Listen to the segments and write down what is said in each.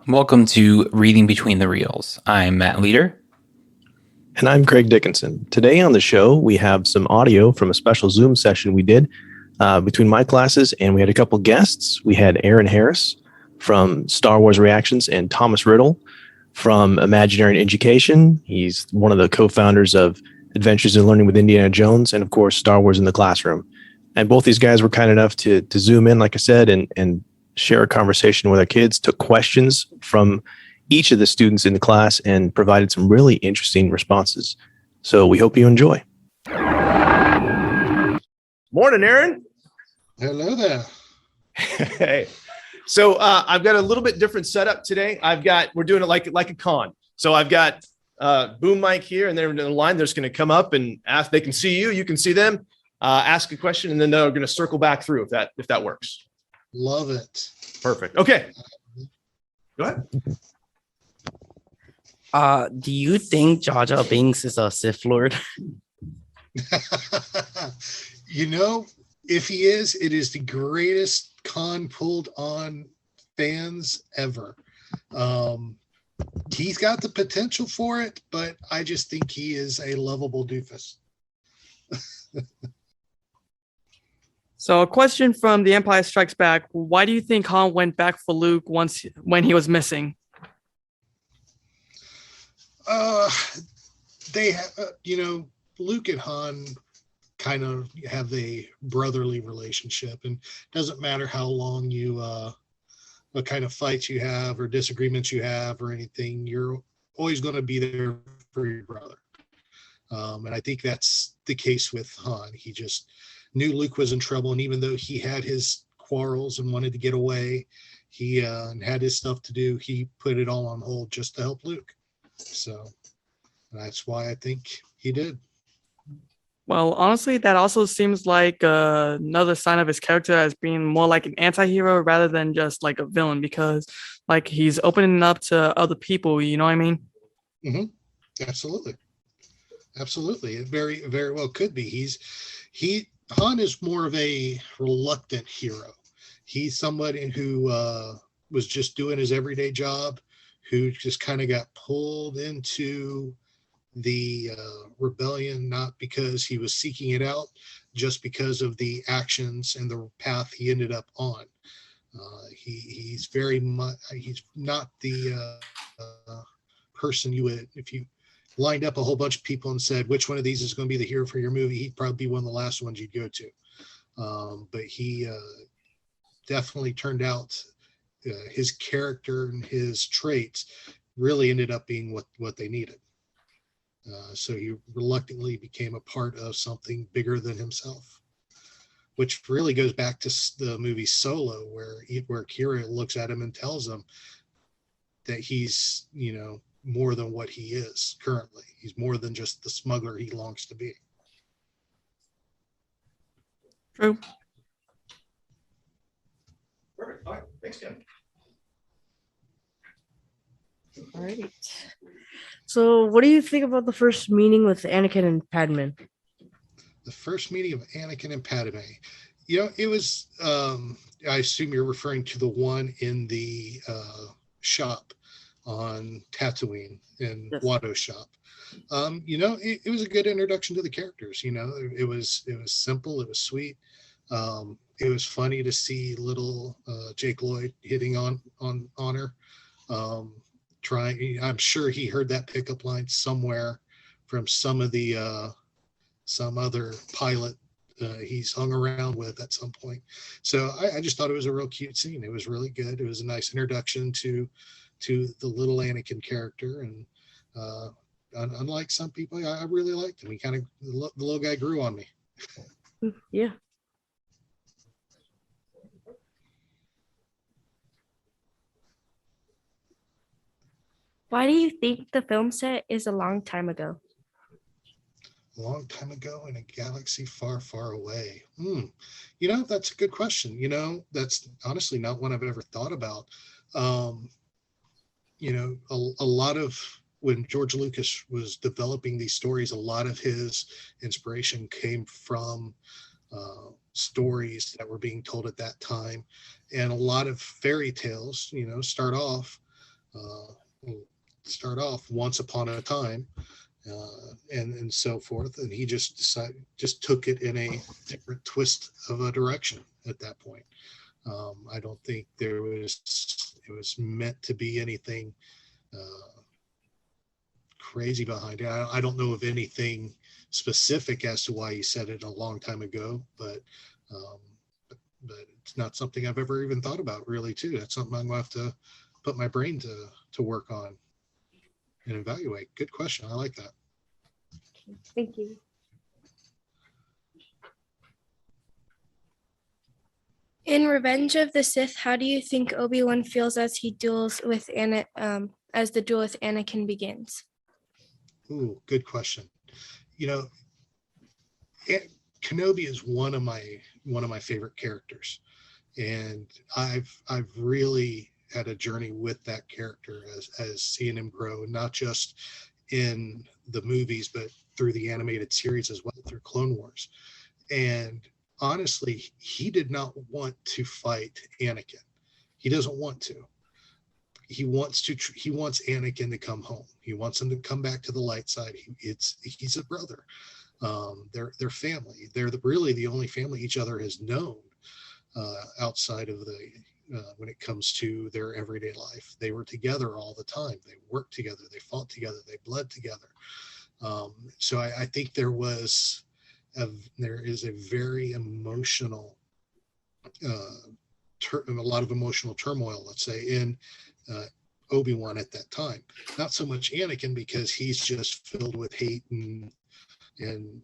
Welcome to Reading Between the Reels. I'm Matt Leader. And I'm Craig Dickinson. Today on the show, we have some audio from a special Zoom session we did between my classes, and we had a couple guests. We had Aaron Harris from Star Wars Reactions and Thomas Riddle from Imagineering Education. He's one of the co-founders of Adventures in Learning with Indiana Jones and, of course, Star Wars in the Classroom. And both these guys were kind enough to Zoom in, like I said, and share a conversation with our kids, took questions from each of the students in the class and provided some really interesting responses. So we hope you enjoy. Morning, Aaron. Hello there. Hey. So I've got a little bit different setup today. We're doing it like a con. So I've got boom mic here, and they're in the line. They're just going to come up and ask. They can see you can see them, ask a question, and then they're going to circle back through if that works. Love it. Perfect. Okay. Go ahead. Do you think Jar Jar Binks is a Sith Lord? If he is, it is the greatest con pulled on fans ever. He's got the potential for it, but I just think he is a lovable doofus. So a question from The Empire Strikes Back. Why do you think Han went back for Luke when he was missing? Luke and Han kind of have a brotherly relationship, and doesn't matter how long what kind of fights you have or disagreements you have or anything, you're always going to be there for your brother. And I think that's the case with Han. He just knew Luke was in trouble, and even though he had his quarrels and wanted to get away, he had his stuff to do, he put it all on hold just to help Luke. So that's why I think he did. Well, honestly, that also seems like another sign of his character as being more like an anti-hero rather than just like a villain, because like he's opening up to other people, you know what I mean? Mm-hmm. Absolutely. It very, very well could be. Han is more of a reluctant hero. He's somebody who was just doing his everyday job, who just kind of got pulled into the rebellion, not because he was seeking it out, just because of the actions and the path he ended up on. He's very much, he's not the person you would, if you lined up a whole bunch of people and said, which one of these is going to be the hero for your movie, he'd probably be one of the last ones you'd go to. But he definitely turned out, his character and his traits really ended up being what they needed. So he reluctantly became a part of something bigger than himself, which really goes back to the movie Solo, where Kira looks at him and tells him that he's, more than what he is currently. He's more than just the smuggler he longs to be. True. Perfect. All right. Thanks, Ken. All right. So, what do you think about the first meeting with Anakin and Padme? The first meeting of Anakin and Padme. It was, I assume you're referring to the one in the shop on Tatooine in Yes. Watto's shop. It was a good introduction to the characters. It was simple. It was sweet. It was funny to see little Jake Lloyd hitting on her. I'm sure he heard that pickup line somewhere from some other pilot he's hung around with at some point. So I just thought it was a real cute scene. It was really good. It was a nice introduction to the little Anakin character, and unlike some people, I really liked him. He the little guy grew on me. Yeah. Why do you think the film set is a long time ago? A long time ago in a galaxy far, far away. That's a good question. That's honestly not one I've ever thought about. A lot of, when George Lucas was developing these stories, a lot of his inspiration came from stories that were being told at that time. And a lot of fairy tales, start off we'll start off once upon a time, and so forth. And he just took it in a different twist of a direction at that point. I don't think it was meant to be anything crazy behind it. I don't know of anything specific as to why he said it a long time ago, but it's not something I've ever even thought about really too. That's something I'm going to have to put my brain to work on and evaluate. Good question. I like that. Thank you. In Revenge of the Sith, how do you think Obi-Wan feels as he duels with as the duel with Anakin begins? Ooh, good question. You know, Kenobi is one of my favorite characters, and I've really had a journey with that character as seeing him grow, not just in the movies, but through the animated series as well, through Clone Wars. And honestly, he did not want to fight Anakin. He doesn't want to. He wants Anakin to come home. He wants him to come back to the light side. He's a brother. They're family. They're really the only family each other has known outside of when it comes to their everyday life. They were together all the time. They worked together. They fought together. They bled together. So I think there is a very emotional, a lot of emotional turmoil, let's say, in Obi-Wan at that time. Not so much Anakin, because he's just filled with hate and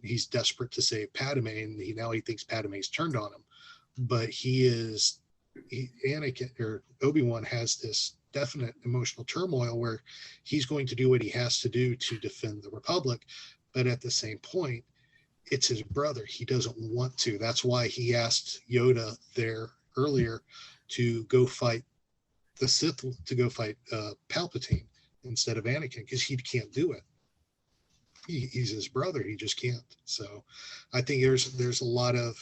he's desperate to save Padme, and now he thinks Padme's turned on him. But Anakin or Obi-Wan has this definite emotional turmoil where he's going to do what he has to do to defend the Republic, but at the same point, it's his brother. He doesn't want to. That's why he asked Yoda there earlier to go fight the Sith, to go fight Palpatine instead of Anakin, because he can't do it. He's his brother. He just can't. So I think there's a lot of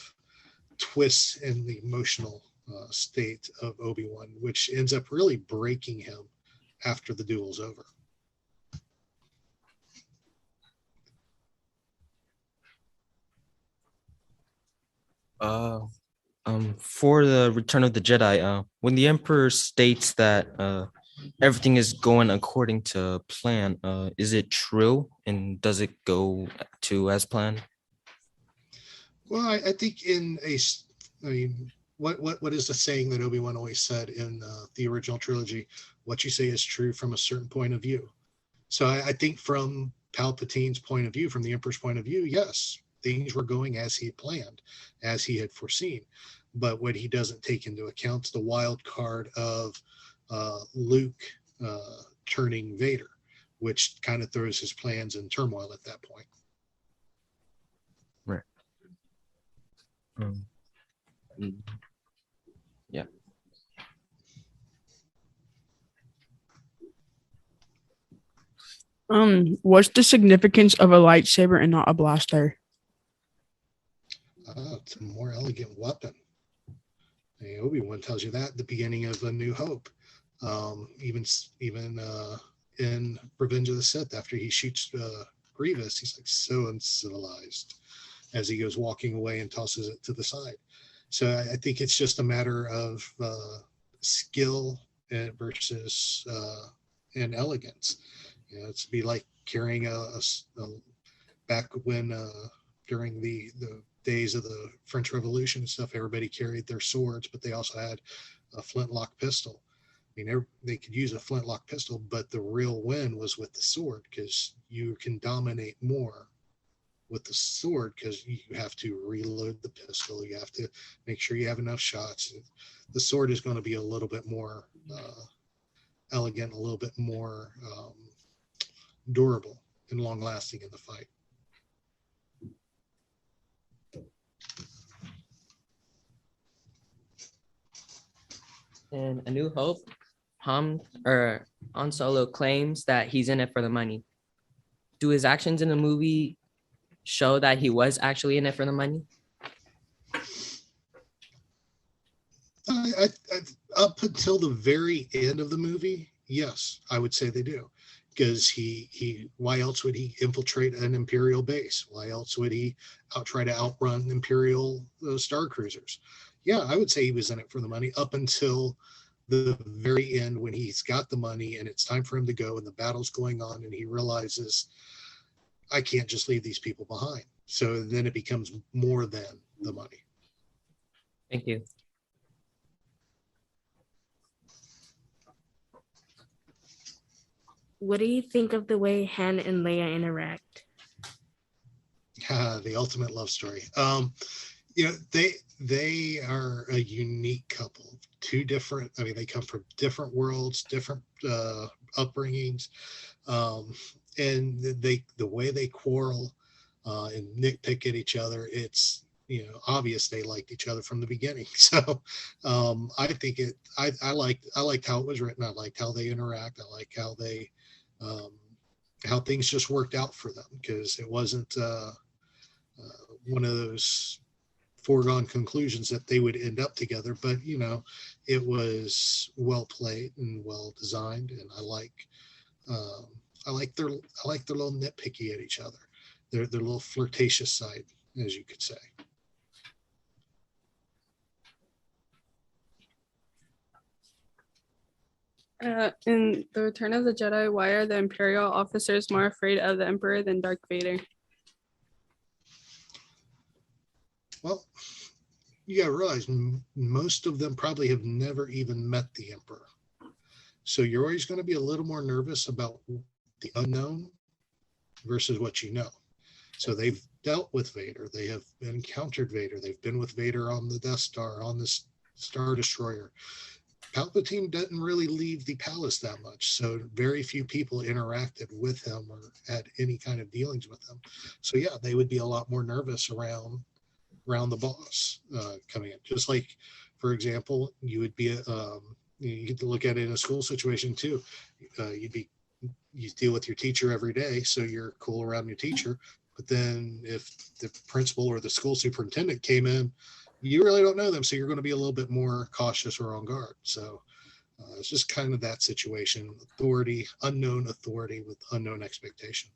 twists in the emotional state of Obi-Wan, which ends up really breaking him after the duel's over. For the Return of the Jedi, when the Emperor states that everything is going according to plan, is it true, and does it go to as planned? Well, I think what is the saying that Obi-Wan always said in the original trilogy? What you say is true from a certain point of view. So I think from Palpatine's point of view, from the Emperor's point of view, yes, things were going as he planned, as he had foreseen. But what he doesn't take into account is the wild card of Luke turning Vader, which kind of throws his plans in turmoil at that point. Right. Yeah. What's the significance of a lightsaber and not a blaster? It's a more elegant weapon. Obi-Wan tells you that at the beginning of A New Hope. Even in Revenge of the Sith, after he shoots Grievous, he's like, so uncivilized, as he goes walking away and tosses it to the side. So I think it's just a matter of skill versus and elegance. It's be like carrying back when during the days of the French Revolution and stuff, everybody carried their swords, but they also had a flintlock pistol. I mean, they could use a flintlock pistol, but the real win was with the sword, because you can dominate more with the sword, because you have to reload the pistol. You have to make sure you have enough shots. The sword is going to be a little bit more elegant, a little bit more durable and long lasting in the fight. In A New Hope, Han Solo claims that he's in it for the money. Do his actions in the movie show that he was actually in it for the money? Up until the very end of the movie, Yes, I would say they do. Because why else would he infiltrate an Imperial base? Why else would he try to outrun Imperial star cruisers? Yeah, I would say he was in it for the money up until the very end, when he's got the money and it's time for him to go and the battle's going on and he realizes, I can't just leave these people behind. So then it becomes more than the money. Thank you. What do you think of the way Han and Leia interact? The ultimate love story. They are a unique couple. Two different. I mean, they come from different worlds, different upbringings, and the way they quarrel and nitpick at each other. It's obvious they liked each other from the beginning. So I think I liked how it was written. I liked how they interact. I like how they how things just worked out for them, because it wasn't one of those foregone conclusions that they would end up together, but it was well played and well designed, and I like their little nitpicky at each other, their little flirtatious side, as you could say. In The Return of the Jedi, why are the Imperial officers more afraid of the Emperor than Darth Vader? Well, you gotta realize most of them probably have never even met the Emperor. So you're always going to be a little more nervous about the unknown versus what you know. So they've dealt with Vader. They have encountered Vader. They've been with Vader on the Death Star, on the Star Destroyer. Palpatine doesn't really leave the palace that much, so very few people interacted with him or had any kind of dealings with him. So yeah, they would be a lot more nervous around the boss coming in. Just like, for example, you would be you get to look at it in a school situation too. You deal with your teacher every day, so you're cool around your teacher. But then if the principal or the school superintendent came in, you really don't know them, so you're going to be a little bit more cautious or on guard. So it's just kind of that situation: authority, unknown authority with unknown expectation.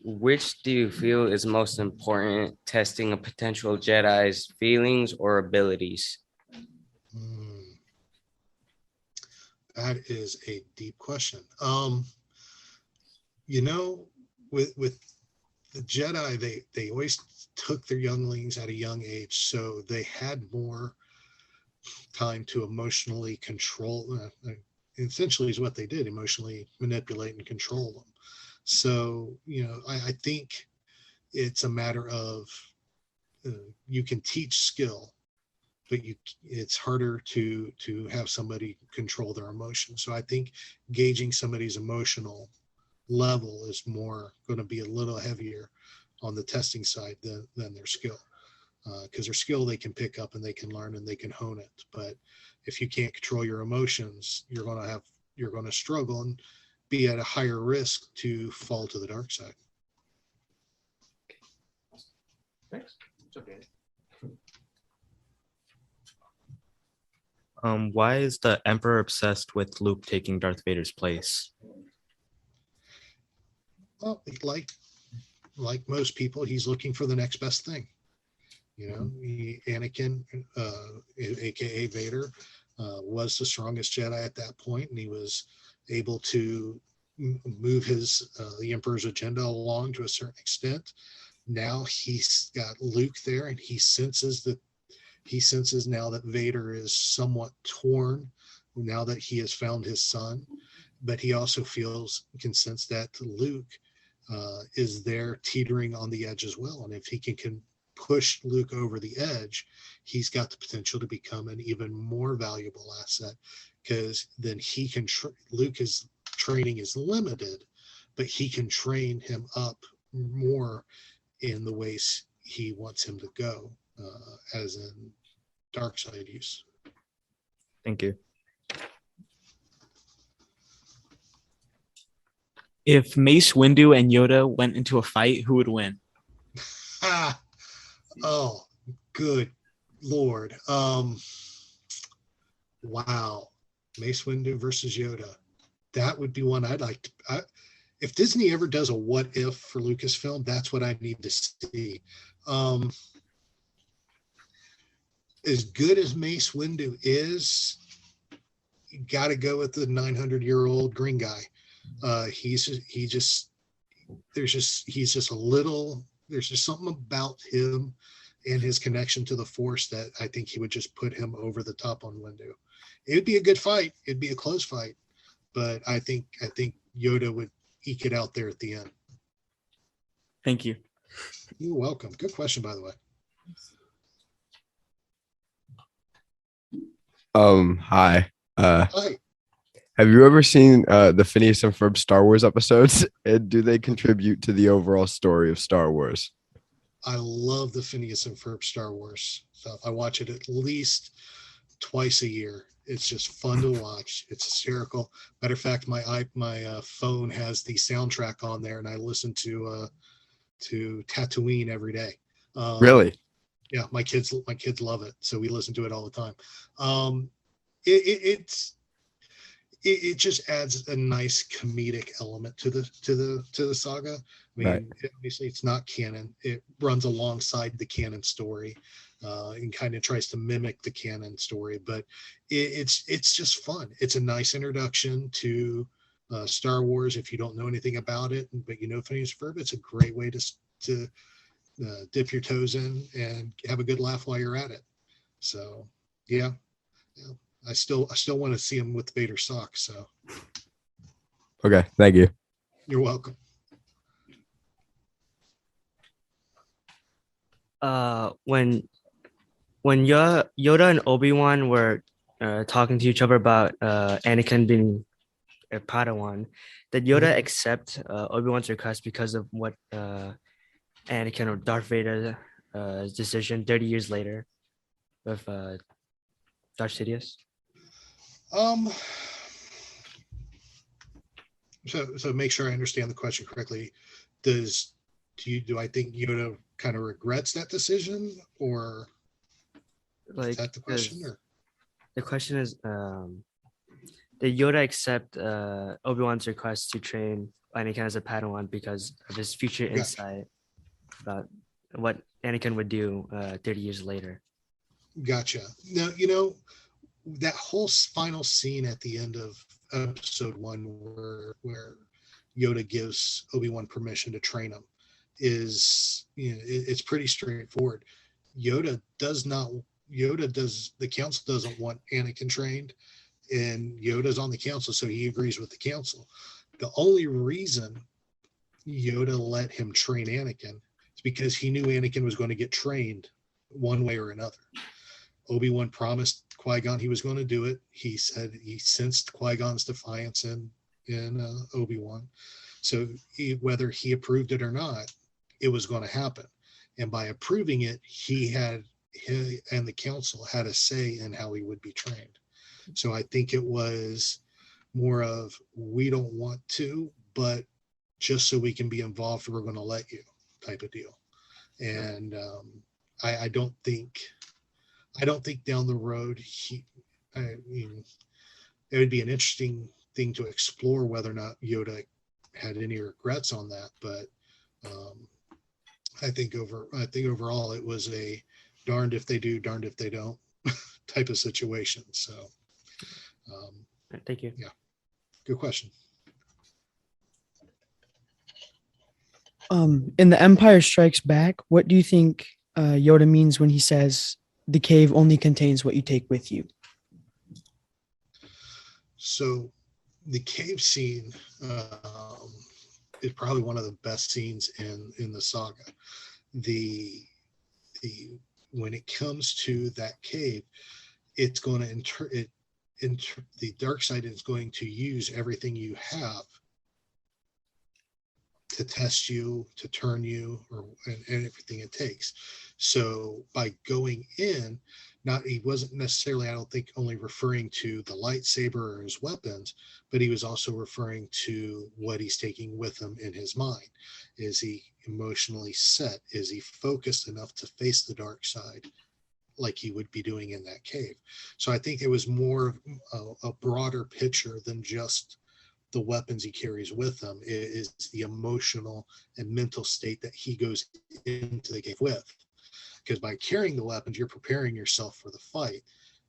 Which do you feel is most important, testing a potential Jedi's feelings or abilities? That is a deep question. With the Jedi, they always took their younglings at a young age, so they had more time to emotionally control. Essentially, is what they did: emotionally manipulate and control them. So I think it's a matter of you can teach skill, but it's harder to have somebody control their emotions. So I think gauging somebody's emotional level is more going to be a little heavier on the testing side than their skill, because their skill they can pick up and they can learn and they can hone it. But if you can't control your emotions, you're going to struggle and be at a higher risk to fall to the dark side. Thanks. It's okay. Why is the Emperor obsessed with Luke taking Darth Vader's place? Well, like most people, he's looking for the next best thing. Anakin, aka Vader, was the strongest Jedi at that point, and he was able to move the Emperor's agenda along to a certain extent. Now he's got Luke there, and he senses now that Vader is somewhat torn now that he has found his son, but he also can sense that Luke is there teetering on the edge as well. And if he can push Luke over the edge, he's got the potential to become an even more valuable asset, because then he can Luke's training is limited, but he can train him up more in the ways he wants him to go, as in dark side use. Thank you. If Mace Windu and Yoda went into a fight, who would win? Oh, good Lord. Wow. Mace Windu versus Yoda. That would be one I'd like to. If Disney ever does a what if for Lucasfilm, that's what I need to see. As good as Mace Windu is, you got to go with the 900-year-old green guy. He's just something about him and his connection to the Force that I think he would just put him over the top on Windu. It'd be a good fight. It'd be a close fight, but I think Yoda would eke it out there at the end. Thank you. You're welcome. Good question, by the way. Hi. Hi. Have you ever seen the Phineas and Ferb Star Wars episodes? And do they contribute to the overall story of Star Wars? I love the Phineas and Ferb Star Wars stuff. I watch it at least twice a year. It's just fun to watch. It's hysterical. Matter of fact, my phone has the soundtrack on there, and I listen to Tatooine every day. Really? Yeah, my kids love it, so we listen to it all the time. It just adds a nice comedic element to the saga. I mean, Right. Obviously it's not canon. It runs alongside the canon story, and kind of tries to mimic the canon story, but it's just fun. It's a nice introduction to Star Wars if you don't know anything about it, but you know Phineas and Ferb. It's a great way to dip your toes in and have a good laugh while you're at it. So yeah. I still want to see him with Vader socks. So Okay, thank you. you're welcome. When Yoda and Obi-Wan were talking to each other about Anakin being a Padawan, did Yoda accept Obi-Wan's request because of what Anakin or Darth Vader's decision 30 years later with Darth Sidious? So make sure I understand the question correctly. Do I think Yoda kind of regrets that decision, or is that the question? Or? The question is, did Yoda accept Obi-Wan's request to train Anakin as a Padawan because of his future insight about what Anakin would do 30 years later? Gotcha. Now, that whole final scene at the end of episode 1 where Yoda gives Obi-Wan permission to train him is, it's pretty straightforward. The council doesn't want Anakin trained, and Yoda's on the council, so he agrees with the council. The only reason Yoda let him train Anakin is because he knew Anakin was going to get trained one way or another. Obi-Wan promised Qui-Gon he was going to do it. He said he sensed Qui-Gon's defiance in Obi-Wan. So whether he approved it or not, it was going to happen. And by approving it, he and the council had a say in how he would be trained. So I think it was more of, we don't want to, but just so we can be involved, we're going to let you, type of deal. And I don't think down the road it would be an interesting thing to explore whether or not Yoda had any regrets on that. But I think overall it was a darned if they do, darned if they don't type of situation. So thank you. Yeah, good question. In The Empire Strikes Back, what do you think Yoda means when he says the cave only contains what you take with you? So the cave scene is probably one of the best scenes in the saga. When it comes to that cave, it's going to the dark side is going to use everything you have to test you, to turn you, and everything it takes. So by going in, he wasn't necessarily, I don't think, only referring to the lightsaber or his weapons, but he was also referring to what he's taking with him in his mind. Is he emotionally set? Is he focused enough to face the dark side like he would be doing in that cave? So I think it was more of a broader picture than just the weapons he carries with him. It is the emotional and mental state that he goes into the cave with. Because by carrying the weapons, you're preparing yourself for the fight.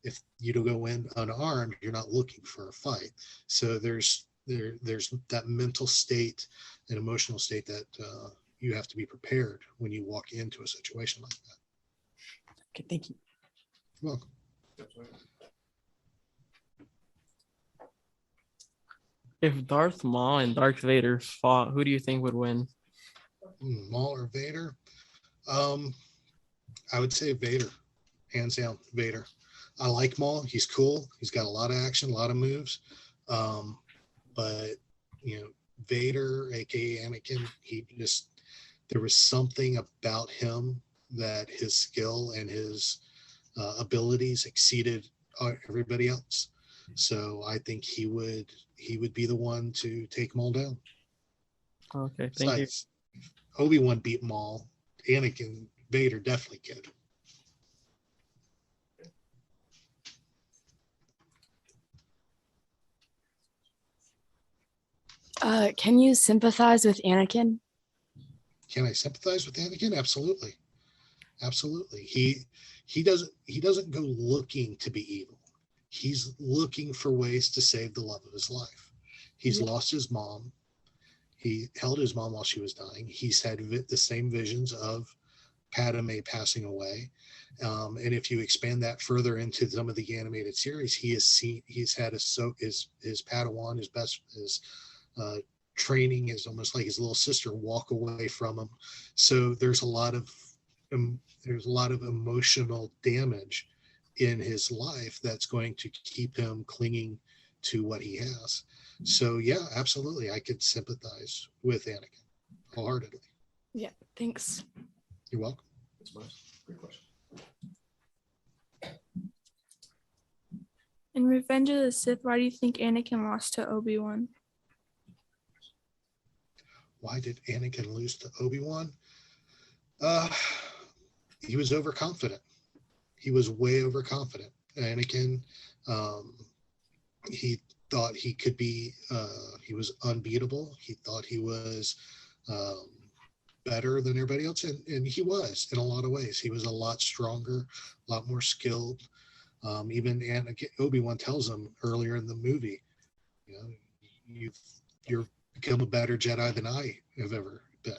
If you don't go in unarmed, you're not looking for a fight. So there's that mental state and emotional state that you have to be prepared when you walk into a situation like that. Okay, thank you. You're welcome. If Darth Maul and Darth Vader fought, who do you think would win? Maul or Vader? I would say Vader, hands down, Vader. I like Maul. He's cool. He's got a lot of action, a lot of moves. But Vader, aka Anakin, there was something about him that his skill and his abilities exceeded everybody else. So I think he would be the one to take Maul down. Okay, thank you. Obi-Wan beat Maul. Anakin, Vader definitely could. Can you sympathize with Anakin? Can I sympathize with Anakin? Absolutely. Absolutely. He doesn't go looking to be evil. He's looking for ways to save the love of his life. He's lost his mom. He held his mom while she was dying. He's had the same visions of Padme passing away. And if you expand that further into some of the animated series, he's had his Padawan, his training is almost like his little sister walk away from him. So there's a lot of emotional damage in his life that's going to keep him clinging to what he has. So yeah, absolutely, I could sympathize with Anakin wholeheartedly. Yeah, thanks. You're welcome. That's nice. Great question. In Revenge of the Sith, why do you think Anakin lost to Obi-Wan? Why did Anakin lose to Obi-Wan? He was overconfident. He was way overconfident. Anakin, he thought he could be, he was unbeatable. He thought he was better than everybody else. And he was in a lot of ways. He was a lot stronger, a lot more skilled. Even Anakin, Obi-Wan tells him earlier in the movie, you're become a better Jedi than I have ever been.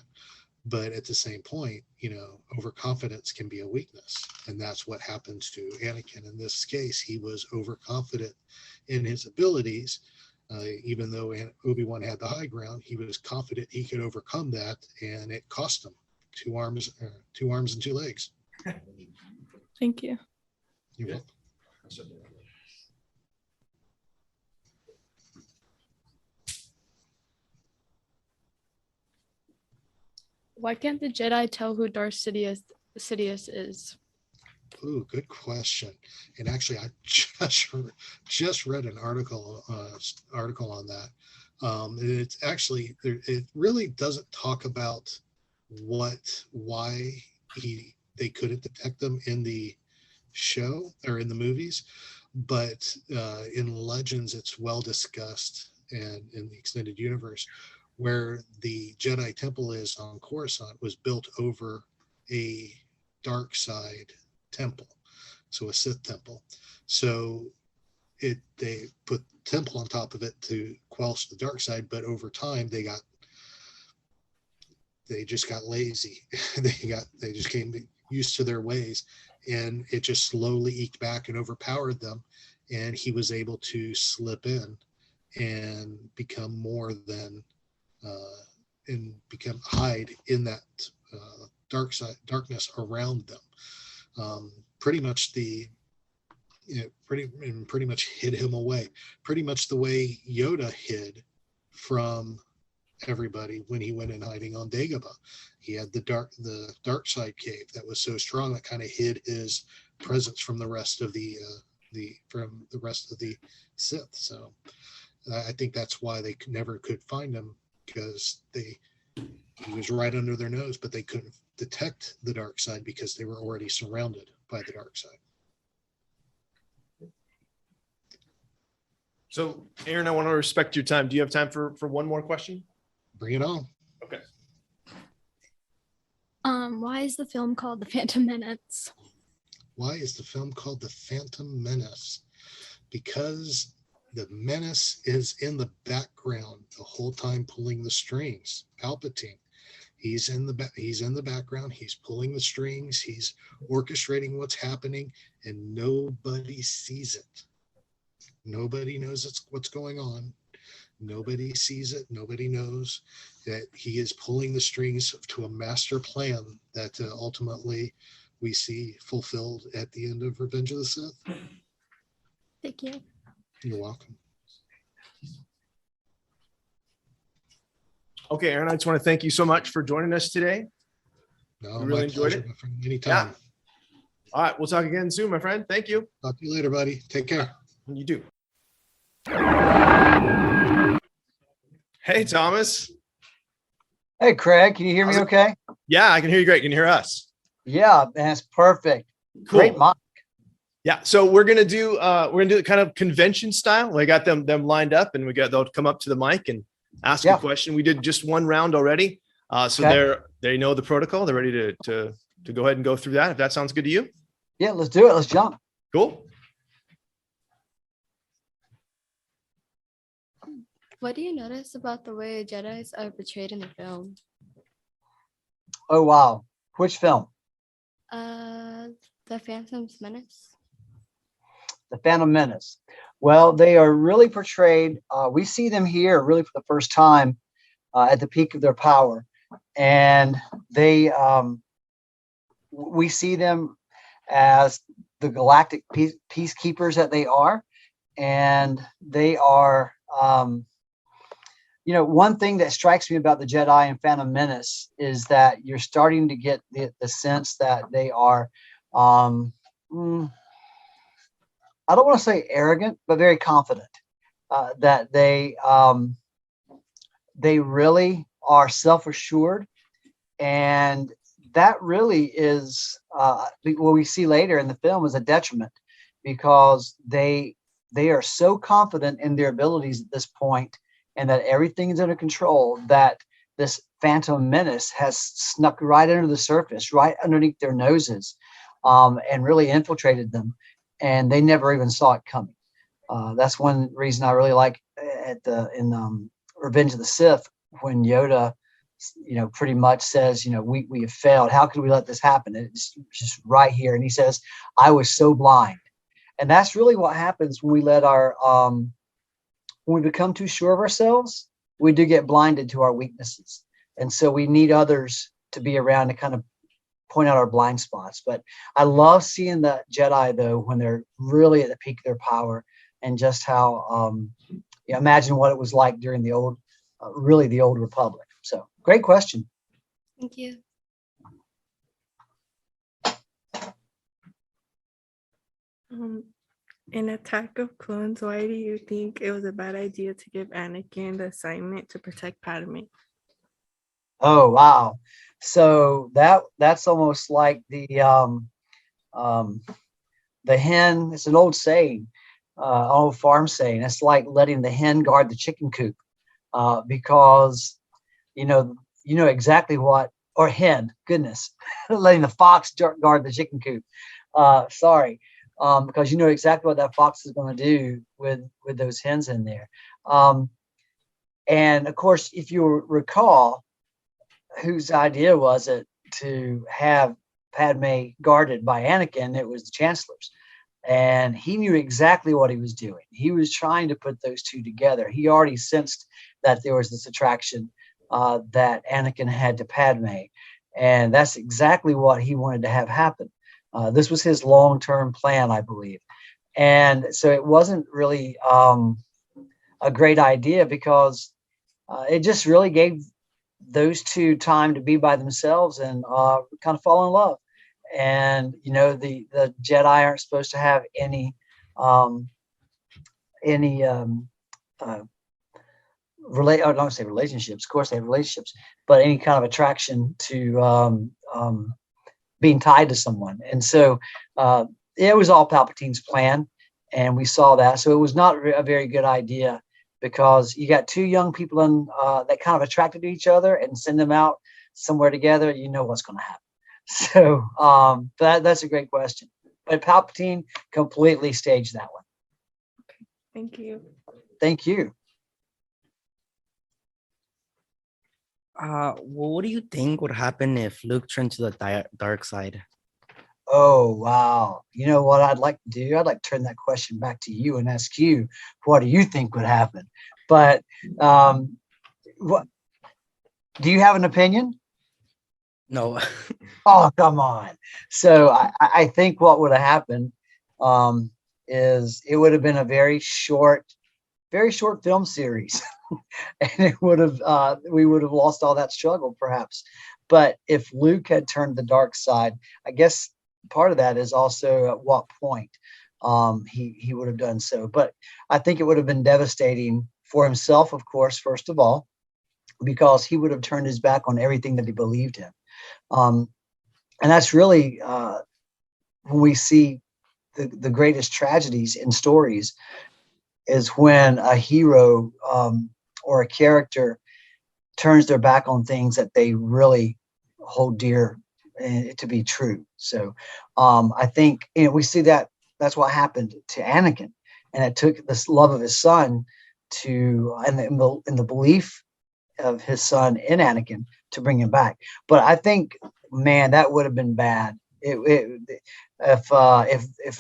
But at the same point, overconfidence can be a weakness. And that's what happened to Anakin. In this case, he was overconfident in his abilities. Even though Obi-Wan had the high ground, he was confident he could overcome that. And it cost him two arms and two legs. Thank you. You're welcome. Why can't the Jedi tell who Darth Sidious is? Ooh, good question. And actually, I just read an article on that. It's actually it really doesn't talk about why they couldn't detect them in the show or in the movies, but in Legends, it's well discussed, and in the extended universe, where the Jedi Temple is on Coruscant was built over a dark side temple, so a Sith temple. So they put temple on top of it to quench the dark side, but over time they just got lazy. they just came used to their ways, and it just slowly eked back and overpowered them, and he was able to slip in and become more than and hide in that darkness around them. Pretty much pretty much hid him away. Pretty much the way Yoda hid from everybody when he went in hiding on Dagobah. He had the dark side cave that was so strong that kind of hid his presence from the rest of the Sith. So I think that's why they never could find him, because he was right under their nose, but they couldn't detect the dark side because they were already surrounded by the dark side. So, Aaron, I want to respect your time. Do you have time for one more question? Bring it on. Okay. Why is the film called The Phantom Menace? Why is the film called The Phantom Menace? Because the menace is in the background the whole time, pulling the strings. Palpatine. He's in the background. He's pulling the strings. He's orchestrating what's happening, and nobody sees it. Nobody knows what's going on. Nobody sees it. Nobody knows that he is pulling the strings to a master plan that ultimately we see fulfilled at the end of Revenge of the Sith. Thank you. You're welcome. Okay, Aaron, I just want to thank you so much for joining us today. No, We really enjoyed pleasure, it. my friend. Anytime. Yeah. All right, we'll talk again soon, my friend. Thank you. Talk to you later, buddy. Take care. You do. Hey, Thomas. Hey, Craig, can you hear me okay? Yeah, I can hear you great. Can you hear us? Yeah, that's perfect. Cool. Great mic. Yeah, so we're gonna do it kind of convention style. I got them lined up, and they'll come up to the mic and ask a question. We did just one round already, so they know the protocol. They're ready to go ahead and go through that. If that sounds good to you. Yeah, let's do it. Let's jump. Cool. What do you notice about the way Jedis are portrayed in the film? Oh wow, which film? The Phantom's Menace. The Phantom Menace. Well, they are really portrayed. We see them here really for the first time at the peak of their power, and we see them as the galactic peacekeepers that they are, and they are. One thing that strikes me about the Jedi and Phantom Menace is that you're starting to get the sense that they are. I don't want to say arrogant, but very confident that they really are self-assured, and that really is what we see later in the film is a detriment, because they are so confident in their abilities at this point, and that everything is under control, that this Phantom Menace has snuck right under the surface, right underneath their noses, and really infiltrated them. And they never even saw it coming. That's one reason I really like in Revenge of the Sith, when Yoda, pretty much says, we have failed. How could we let this happen? It's just right here. And he says, I was so blind. And that's really what happens when we let when we become too sure of ourselves, we do get blinded to our weaknesses. And so we need others to be around to kind of point out our blind spots. But I love seeing the Jedi, though, when they're really at the peak of their power, and just how imagine what it was like during the old Republic. So great question. Thank you. In Attack of Clones, why do you think it was a bad idea to give Anakin the assignment to protect Padme? Oh wow! So that's almost like the hen. It's an old saying, old farm saying. It's like letting the hen guard the chicken coop, because you know exactly what, or hen. Goodness, letting the fox guard the chicken coop. Sorry. Because you know exactly what that fox is going to do with those hens in there. And of course, if you recall, whose idea was it to have Padme guarded by Anakin? It was the Chancellor's. And he knew exactly what he was doing. He was trying to put those two together. He already sensed that there was this attraction that Anakin had to Padme. And that's exactly what he wanted to have happen. This was his long-term plan, I believe. And so it wasn't really a great idea, because it just really gave those two time to be by themselves and kind of fall in love. And the Jedi aren't supposed to have any I don't say relationships. Of course, they have relationships, but any kind of attraction to being tied to someone. And so it was all Palpatine's plan, and we saw that. So it was not a very good idea, because you got two young people that kind of attracted to each other, and send them out somewhere together. You know what's going to happen. So that's a great question. But Palpatine completely staged that one. Thank you. Thank you. What do you think would happen if Luke turned to the dark side? Oh, wow. You know what I'd like to do? I'd like to turn that question back to you and ask you, what do you think would happen? But what do you have an opinion? No. Oh, come on. So I think what would have happened is it would have been a very short film series. And it would have we would have lost all that struggle, perhaps. But if Luke had turned the dark side, I guess part of that is also at what point he would have done so. But I think it would have been devastating for himself, of course, first of all, because he would have turned his back on everything that he believed in. And that's really when we see the greatest tragedies in stories, is when a hero or a character turns their back on things that they really hold dear to be true. So I think we see that's what happened to Anakin, and it took this love of his son and the belief of his son in Anakin to bring him back. But I think, man, that would have been bad. If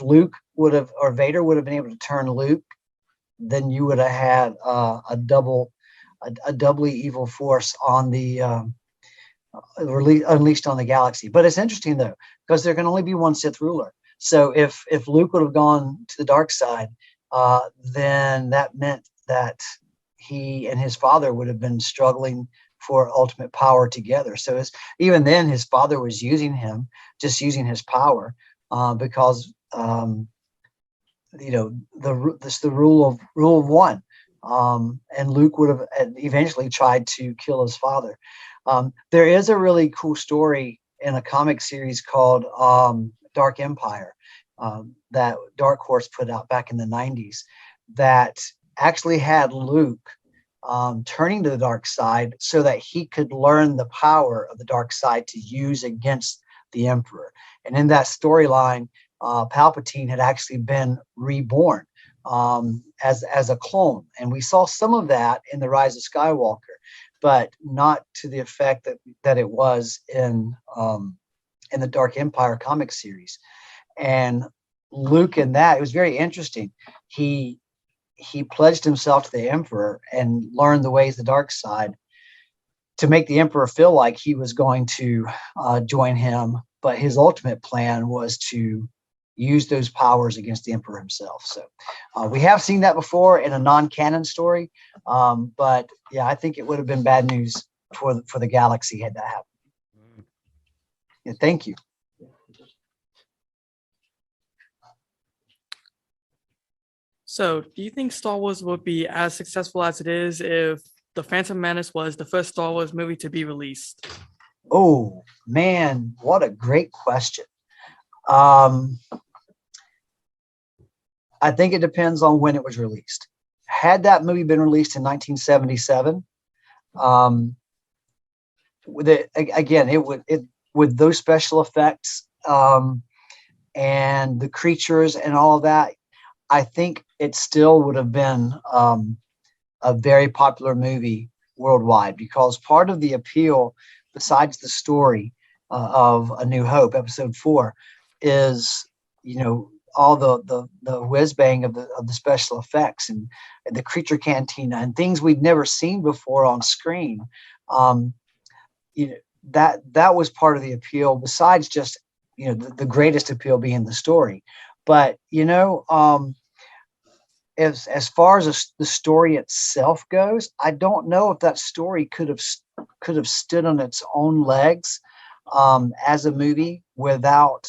Luke would have, or Vader would have been able to turn Luke, then you would have had a doubly evil force on the unleashed on the galaxy. But it's interesting though, because there can only be one Sith ruler. So if Luke would have gone to the dark side, then that meant that he and his father would have been struggling for ultimate power together. So even then, his father was using him, just using his power, because the rule of one. And Luke would have eventually tried to kill his father. There is a really cool story in a comic series called Dark Empire that Dark Horse put out back in the 90s, that actually had Luke turning to the dark side so that he could learn the power of the dark side to use against the Emperor. And in that storyline, Palpatine had actually been reborn as a clone, and we saw some of that in The Rise of Skywalker, but not to the effect that it was in the Dark Empire comic series. And Luke, in that, it was very interesting. He pledged himself to the Emperor and learned the ways of the dark side to make the Emperor feel like he was going to join him. But his ultimate plan was to use those powers against the Emperor himself. So we have seen that before in a non-canon story. But yeah, I think it would have been bad news for the galaxy had that happened. Yeah, thank you. So, do you think Star Wars would be as successful as it is if The Phantom Menace was the first Star Wars movie to be released? Oh, man, what a great question. I think it depends on when it was released. Had that movie been released in 1977, with those special effects and the creatures and all of that, I think it still would have been a very popular movie worldwide, because part of the appeal, besides the story of A New Hope, Episode 4, is all the whiz bang of the special effects and the creature cantina and things we'd never seen before on screen. That was part of the appeal, besides just the greatest appeal being the story. But as far as the story itself goes, I don't know if that story could have stood on its own legs as a movie without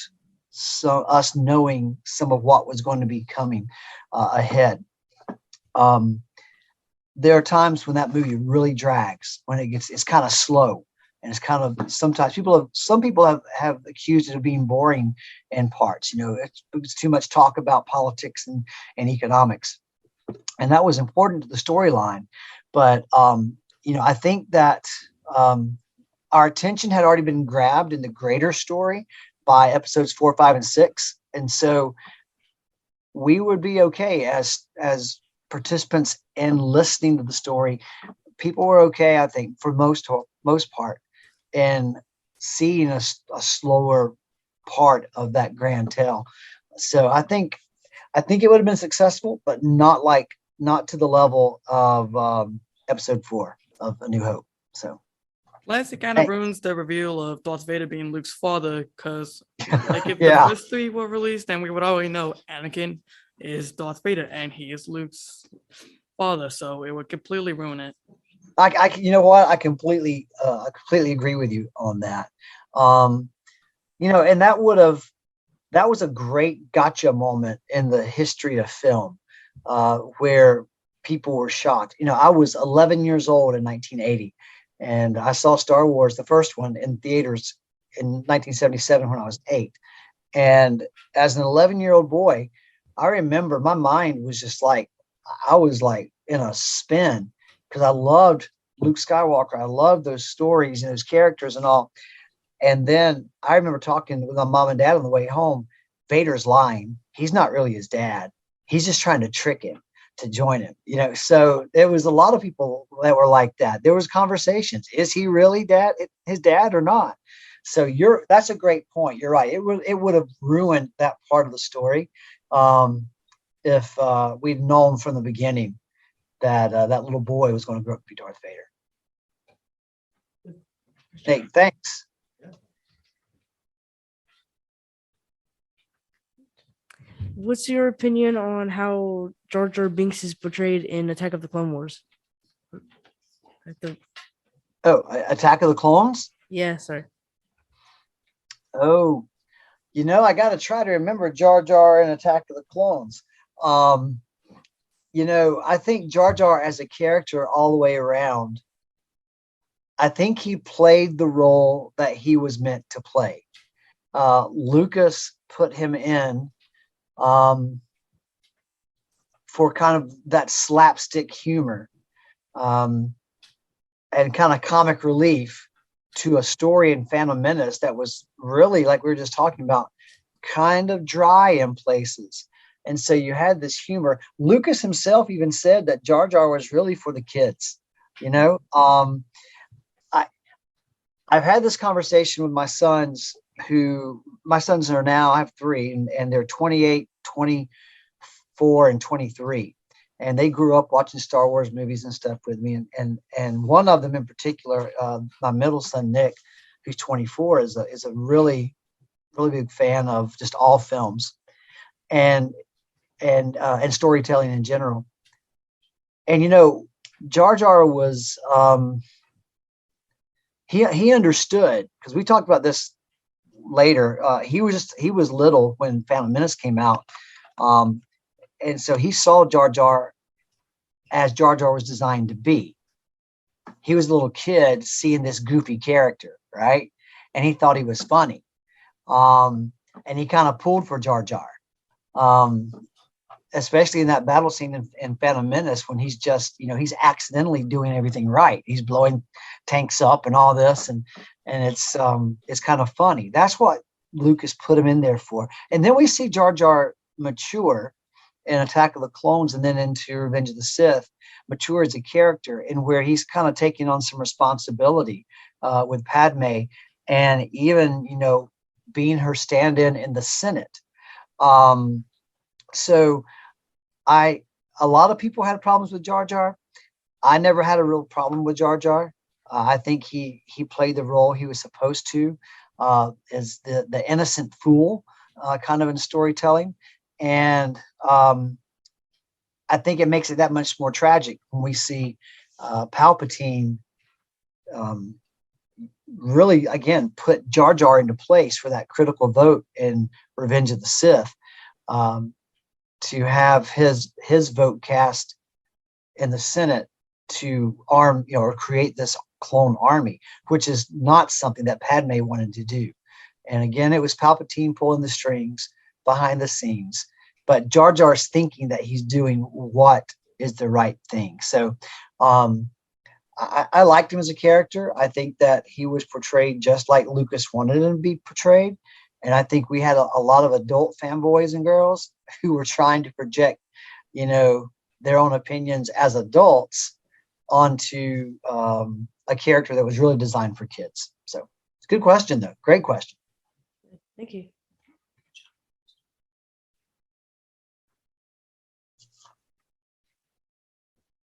us knowing some of what was going to be coming ahead. There are times when that movie really drags, when it's kind of slow, and it's kind of, sometimes some people have accused it of being boring in parts. It's too much talk about politics and economics, and that was important to the storyline. But I think that our attention had already been grabbed in the greater story by episodes 4, 5, and 6, and so we would be okay as participants in listening to the story. People were okay, I think, for most part, in seeing a slower part of that grand tale. So I think it would have been successful, but not to the level of episode 4 of A New Hope. So Plus, it kind of ruins the reveal of Darth Vader being Luke's father, because if Yeah. the first 3 were released, then we would already know Anakin is Darth Vader and he is Luke's father, so it would completely ruin it. You know what? I completely agree with you on that. And that was a great gotcha moment in the history of film, where people were shocked. I was 11 years old in 1980, and I saw Star Wars, the first one, in theaters in 1977 when I was 8. And as an 11-year-old boy, I remember my mind was just like, I was like in a spin, because I loved Luke Skywalker. I loved those stories and those characters and all. And then I remember talking with my mom and dad on the way home. Vader's lying. He's not really his dad. He's just trying to trick him to join him. So there was a lot of people that were like that. There was conversations. Is he really his dad or not? So that's a great point. You're right. It would have ruined that part of the story if we'd known from the beginning that that little boy was going to grow up to be Darth Vader. Hey, thanks. What's your opinion on how Jar Jar Binks is portrayed in Attack of the Clone Wars? Attack of the Clones? Yeah, sorry. Oh, I got to try to remember Jar Jar and Attack of the Clones. I think Jar Jar as a character all the way around, I think he played the role that he was meant to play. Lucas put him in for kind of that slapstick humor and kind of comic relief to a story in Phantom Menace that was really, like we were just talking about, kind of dry in places. And so you had this humor. Lucas himself even said that Jar Jar was really for the kids. I've had this conversation with my sons, are now, I have 3, and they're 28, 24, and 23. And they grew up watching Star Wars movies and stuff with me. And one of them in particular, my middle son, Nick, who's 24, is a really, really big fan of just all films and storytelling in general. And, Jar Jar was, he understood, because we talked about this later. He was little when Phantom Menace came out. And so he saw Jar Jar as Jar Jar was designed to be. He was a little kid seeing this goofy character, right? And he thought he was funny. And he kind of pulled for Jar Jar, especially in that battle scene in Phantom Menace, when he's just, he's accidentally doing everything right. He's blowing tanks up and all this, and it's kind of funny. That's what Lucas put him in there for. And then we see Jar Jar mature in Attack of the Clones, and then into Revenge of the Sith, mature as a character, and where he's kind of taking on some responsibility with Padme, and even being her stand-in in the Senate. So a lot of people had problems with Jar Jar. I never had a real problem with Jar Jar. I think he played the role he was supposed to, as the innocent fool, kind of in storytelling. And I think it makes it that much more tragic when we see Palpatine really, again, put Jar Jar into place for that critical vote in Revenge of the Sith, to have his vote cast in the Senate to arm, or create this clone army, which is not something that Padme wanted to do. And again, it was Palpatine pulling the strings behind the scenes, but Jar Jar's thinking that he's doing what is the right thing. So I liked him as a character. I think that he was portrayed just like Lucas wanted him to be portrayed. And I think we had a lot of adult fanboys and girls who were trying to project, their own opinions as adults onto a character that was really designed for kids. So it's a good question, though. Great question. Thank you.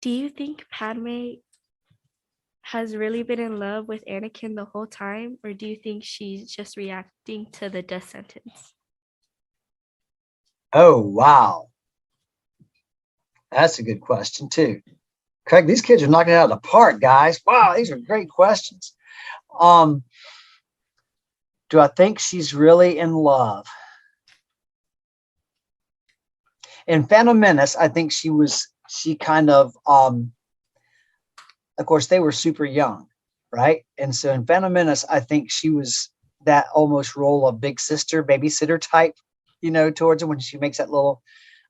Do you think Padme has really been in love with Anakin the whole time, or do you think she's just reacting to the death sentence? Oh, wow. That's a good question, too. Craig, these kids are knocking it out of the park, guys. Wow, these are great questions. Do I think she's really in love? In Phantom Menace, I think she kind of course, they were super young, right? And so in Phantom Menace, I think she was that almost role of big sister, babysitter type, towards him when she makes that little,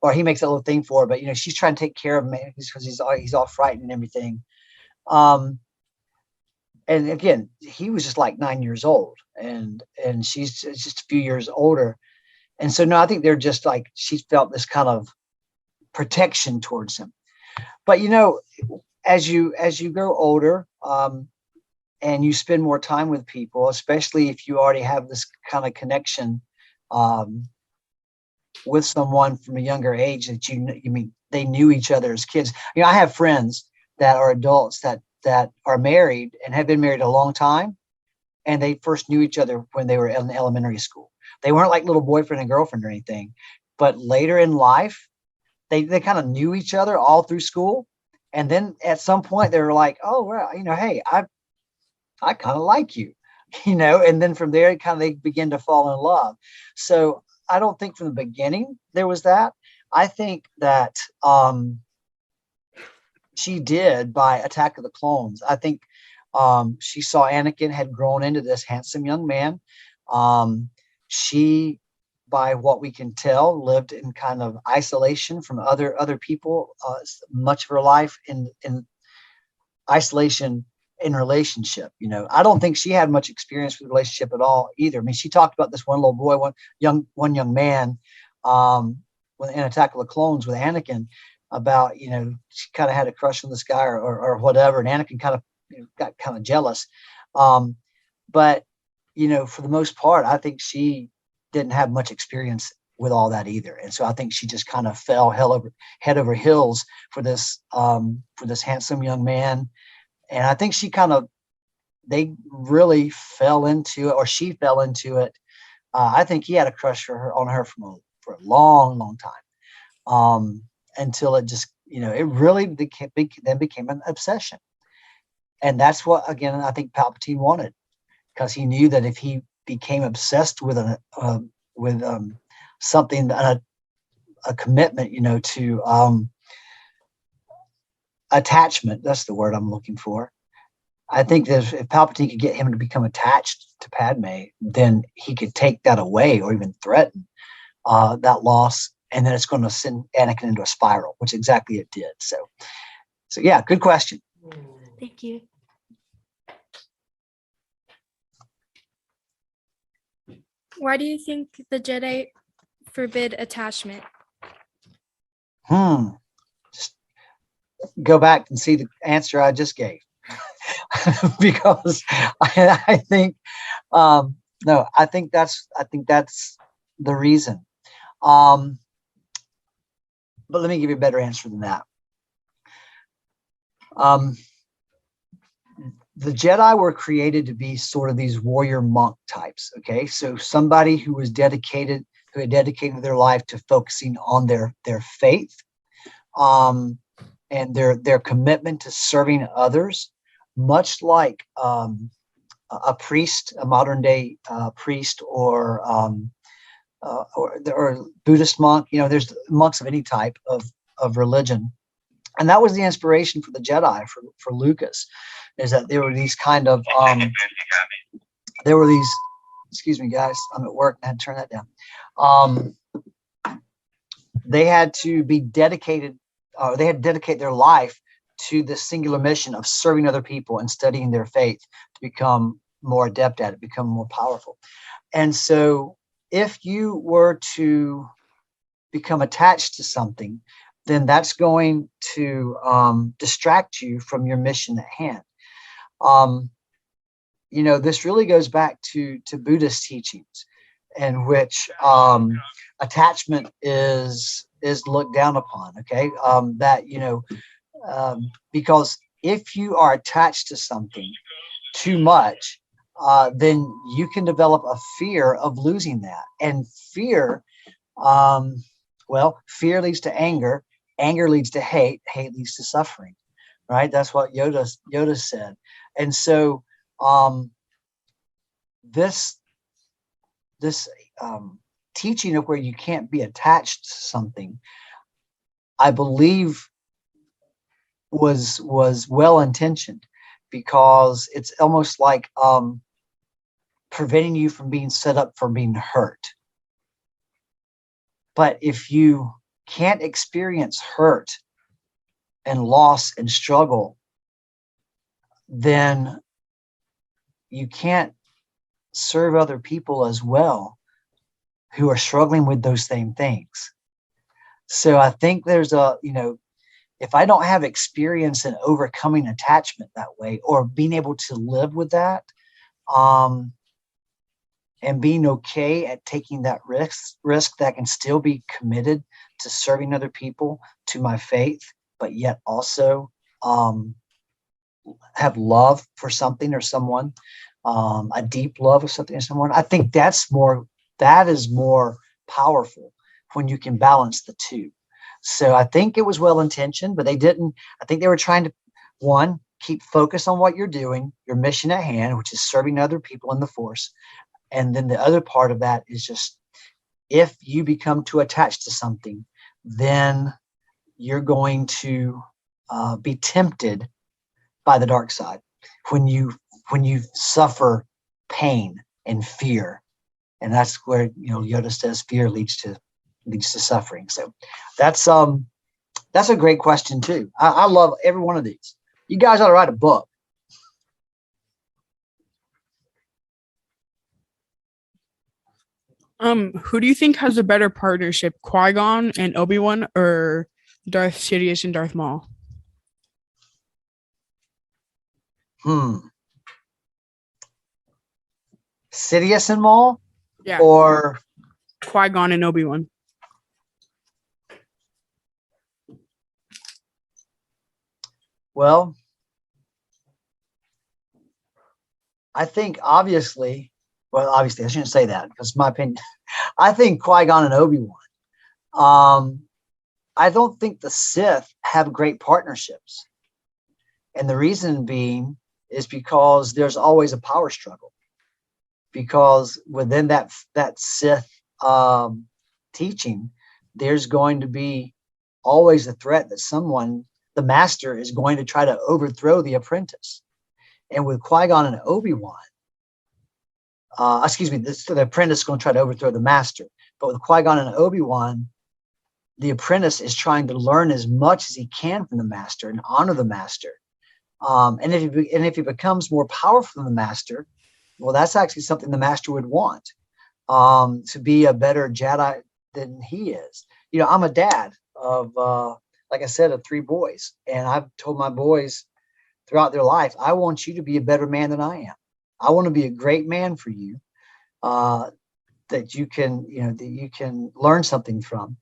or he makes that little thing for her. But, she's trying to take care of him because he's all frightened and everything. And again, he was just like 9 years old, and she's just a few years older. And so, no, I think they're just like, she felt this kind of protection towards him. But, as you grow older, and you spend more time with people, especially if you already have this kind of connection with someone from a younger age that they knew each other as kids. I have friends that are adults that are married and have been married a long time, and they first knew each other when they were in elementary school. They weren't like little boyfriend and girlfriend or anything, but later in life, they kind of knew each other all through school. And then at some point they were like, oh, well, hey, I kind of like you, and then from there, they begin to fall in love. So I don't think from the beginning there was that. I think that she did by Attack of the Clones. I think she saw Anakin had grown into this handsome young man. She, by what we can tell, lived in kind of isolation from other people, much of her life in isolation in relationship. I don't think she had much experience with relationship at all either. I mean, she talked about this one little boy, one young man, in Attack of the Clones with Anakin, about, she kind of had a crush on this guy or whatever, and Anakin kind of got kind of jealous. But for the most part, I think she didn't have much experience with all that either. And so I think she just kind of fell head over heels for this handsome young man. And I think they really fell into it, or she fell into it. I think he had a crush on her for a long, long time. Until it just, it really became an obsession. And that's what, again, I think Palpatine wanted, because he knew that if he became obsessed with something, a commitment, to attachment, that's the word I'm looking for. I think that if Palpatine could get him to become attached to Padme, then he could take that away or even threaten that loss, and then it's going to send Anakin into a spiral, which exactly it did. So yeah, good question. Thank you. Why do you think the Jedi forbid attachment? Just go back and see the answer I just gave. Because I think no, I think that's the reason. But let me give you a better answer than that. The Jedi were created to be sort of these warrior monk types. Okay, so somebody who had dedicated their life to focusing on their faith, and their commitment to serving others, much like a priest, a modern day priest, or Buddhist monk. There's monks of any type of religion, and that was the inspiration for the Jedi for Lucas, is that there were these kind of there were these. Excuse me, guys, I'm at work. I had to turn that down. They had to be dedicated, they had to dedicate their life to the singular mission of serving other people and studying their faith to become more adept at it, become more powerful. And so if you were to become attached to something, then that's going to distract you from your mission at hand. This really goes back to Buddhist teachings, in which attachment is looked down upon. Okay, because if you are attached to something too much, then you can develop a fear of losing that. And fear, fear leads to anger. Anger leads to hate. Hate leads to suffering. Right? That's what Yoda said. And so this teaching of where you can't be attached to something, I believe was well intentioned, because it's almost like preventing you from being set up for being hurt. But if you can't experience hurt and loss and struggle, then you can't serve other people as well who are struggling with those same things. So I think there's if I don't have experience in overcoming attachment that way, or being able to live with that, and being okay at taking that risk that can still be committed to serving other people, to my faith, but yet also have love for something or someone, a deep love of something or someone. I think that is more powerful when you can balance the two. So I think it was well intentioned, but they didn't. I think they were trying to, one, keep focus on what you're doing, your mission at hand, which is serving other people in the Force. And then the other part of that is just, if you become too attached to something, then you're going to be tempted by the dark side when you suffer pain and fear. And that's where Yoda says fear leads to suffering. So that's a great question too. I love every one of these. You guys ought to write a book. Who do you think has a better partnership, Qui-Gon and Obi-Wan, or Darth Sidious and Darth Maul? Sidious and Maul? Yeah. Or Qui-Gon and Obi-Wan? Well, I think obviously, I shouldn't say that because it's my opinion. I think Qui-Gon and Obi-Wan. I don't think the Sith have great partnerships. And the reason being is because there's always a power struggle. Because within that Sith teaching, there's going to be always a threat that the master, is going to try to overthrow the apprentice. And with Qui-Gon and Obi-Wan, the apprentice is going to try to overthrow the master. But with Qui-Gon and Obi-Wan, the apprentice is trying to learn as much as he can from the master and honor the master. And if he becomes more powerful than the master, well, that's actually something the master would want, to be a better Jedi than he is. I'm a dad of, like I said, of 3 boys. And I've told my boys throughout their life, I want you to be a better man than I am. I want to be a great man for you, that you can learn something from.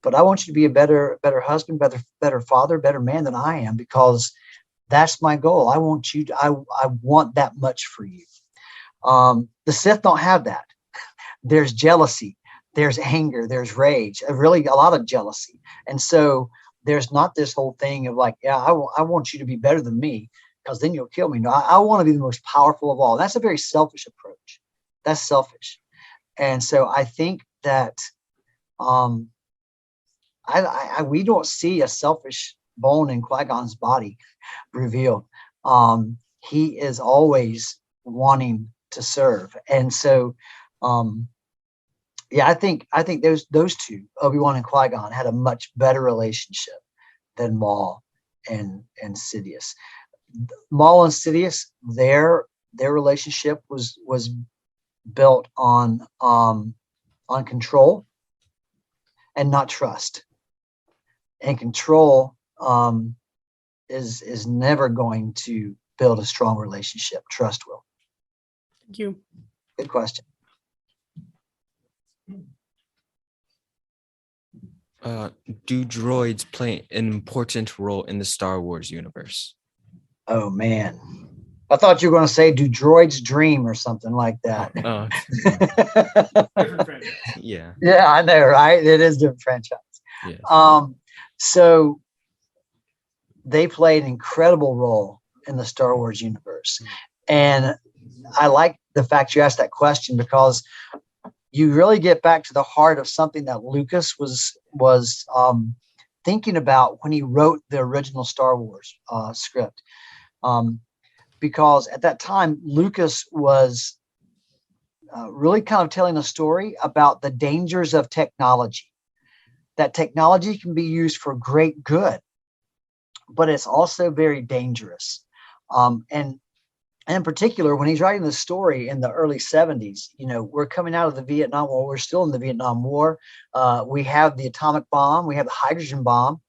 But I want you to be a better husband, better father, better man than I am, because that's my goal. I want that much for you. The Sith don't have that. There's jealousy, there's anger, there's rage, really a lot of jealousy. And so there's not this whole thing of like, yeah, I want you to be better than me because then you'll kill me. No, I want to be the most powerful of all. That's a very selfish approach. That's selfish. And so I think that we don't see a selfish bone in Qui-Gon's body revealed. He is always wanting to serve. And so, I think those two, Obi-Wan and Qui-Gon, had a much better relationship than Maul and Sidious. Maul and Sidious, their relationship was built on control and not trust. And control is never going to build a strong relationship. Trust will. Thank you. Good question. Do droids play an important role in the Star Wars universe? Oh man, I thought you were going to say, "Do droids dream?" or something like that. Different franchise. Yeah. Yeah, I know, right? It is different franchise. Yes. So they play an incredible role in the Star Wars universe, and I like the fact you asked that question because you really get back to the heart of something that Lucas was thinking about when he wrote the original Star Wars script. Because at that time, Lucas was really kind of telling a story about the dangers of technology. That technology can be used for great good, but it's also very dangerous. And in particular, when he's writing the story in the early 70s, we're coming out of the Vietnam War. We're still in the Vietnam War. We have the atomic bomb. We have the hydrogen bomb.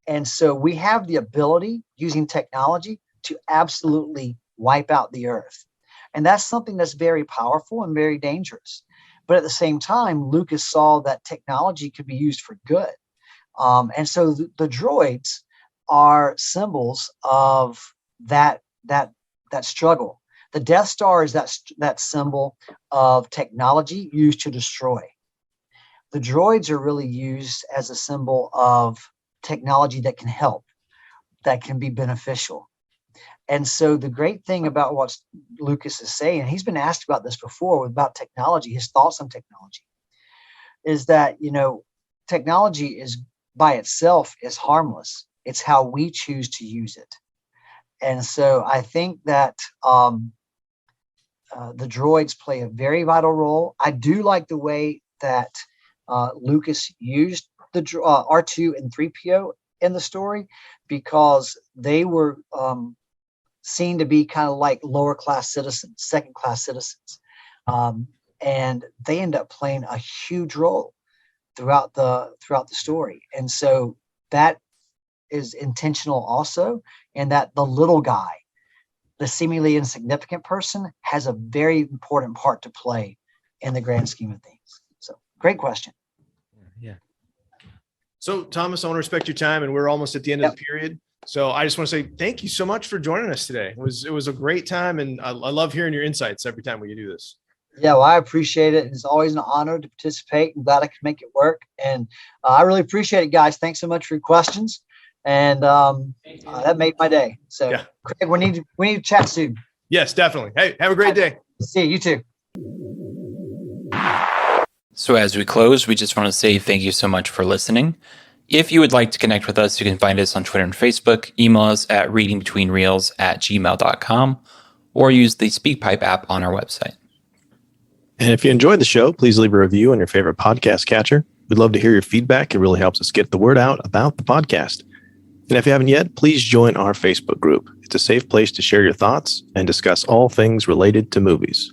And so we have the ability, using technology, to absolutely wipe out the earth. And that's something that's very powerful and very dangerous. But at the same time, Lucas saw that technology could be used for good. And so the droids are symbols of that struggle. The Death Star is that symbol of technology used to destroy. The droids are really used as a symbol of technology that can help, that can be beneficial. And so the great thing about what Lucas is saying, and he's been asked about this before about technology, his thoughts on technology, is that, technology is by itself is harmless. It's how we choose to use it. And so I think that the droids play a very vital role. I do like the way that Lucas used the R2 and 3PO in the story, because they were seen to be kind of like lower class citizens, second class citizens. And they end up playing a huge role throughout the story. And so that is intentional also, and that the little guy, the seemingly insignificant person, has a very important part to play in the grand scheme of things. So great question. Yeah. So Thomas, I want to respect your time, and we're almost at the end of the period. So I just want to say thank you so much for joining us today. It was a great time, and I love hearing your insights every time we do this. Yeah, well, I appreciate it. It's always an honor to participate. I'm glad I could make it work. And I really appreciate it, guys. Thanks so much for your questions. And that made my day. So yeah. Craig, we need to chat soon. Yes, definitely. Hey, have a great day. See you too. So as we close, we just want to say thank you so much for listening. If you would like to connect with us, you can find us on Twitter and Facebook, email us at readingbetweenreels@gmail.com, or use the SpeakPipe app on our website. And if you enjoyed the show, please leave a review on your favorite podcast catcher. We'd love to hear your feedback. It really helps us get the word out about the podcast. And if you haven't yet, please join our Facebook group. It's a safe place to share your thoughts and discuss all things related to movies.